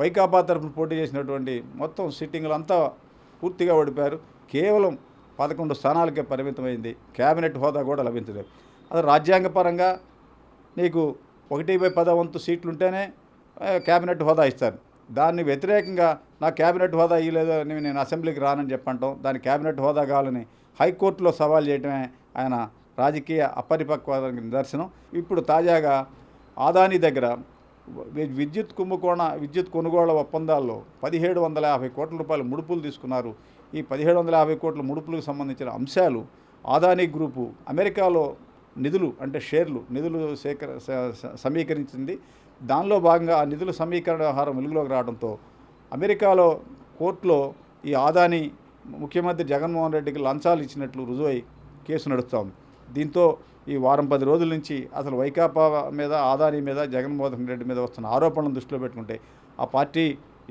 వైకాపా తరఫున పోటీ చేసినటువంటి మొత్తం సిట్టింగ్లు అంతా పూర్తిగా ఓడిపోయారు. కేవలం 11 స్థానాలకే పరిమితమైంది. క్యాబినెట్ హోదా కూడా లభించలేదు. అది రాజ్యాంగపరంగా నీకు 1/10 వంతు సీట్లుంటేనే క్యాబినెట్ హోదా ఇస్తారు. దాన్ని వ్యతిరేకంగా నా క్యాబినెట్ హోదా ఇవ్వలేదు అని నేను అసెంబ్లీకి రానని చెప్పంటాం, దాని క్యాబినెట్ హోదా కావాలని హైకోర్టులో సవాల్ చేయడమే ఆయన రాజకీయ అపరిపక్వతకి నిదర్శనం. ఇప్పుడు తాజాగా అదానీ దగ్గర విద్యుత్ కొనుగోళ్ల ఒప్పందాల్లో 1750 కోట్ల రూపాయలు ముడుపులు తీసుకున్నారు. ఈ 1750 కోట్ల ముడుపులకు సంబంధించిన అంశాలు అదానీ గ్రూపు అమెరికాలో నిధులు అంటే నిధులు సమీకరించింది. దానిలో భాగంగా ఆ నిధుల సమీకరణ వ్యవహారం వెలుగులోకి రావడంతో అమెరికాలో కోర్టులో ఈ అదానీ ముఖ్యమంత్రి జగన్మోహన్ రెడ్డికి లంచాలు ఇచ్చినట్లు రుజువై కేసు నడుస్తోంది. దీంతో ఈ వారం 10 రోజుల నుంచి అసలు వైకాపా మీద, అదానీ మీద, జగన్మోహన్ రెడ్డి మీద వస్తున్న ఆరోపణలను దృష్టిలో పెట్టుకుంటే ఆ పార్టీ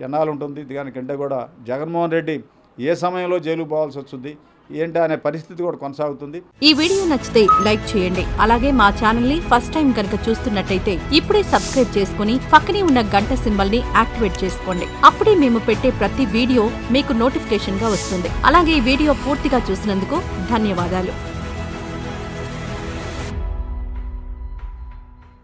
ఎన్నాళ్ళు ఉంటుంది, దానికంటే కూడా జగన్మోహన్ రెడ్డి ఏ సమయంలో జైలుకు పోవాల్సి వస్తుంది ఏంటి అనే పరిస్థితి కూడా కొనసాగుతుంది. ఈ వీడియో నచ్చితే లైక్ చేయండి. అలాగే మా ఛానల్ ని ఫస్ట్ టైం కనుక చూస్తున్నట్టయితే ఇప్పుడే సబ్స్క్రైబ్ చేసుకుని పక్కనే ఉన్న గంట సింబల్ ని యాక్టివేట్ చేసుకోండి. అప్పుడే మేము పెట్టే ప్రతి వీడియో మీకు నోటిఫికేషన్ గా వస్తుంది. అలాగే ఈ వీడియో పూర్తిగా చూసినందుకు ధన్యవాదాలు.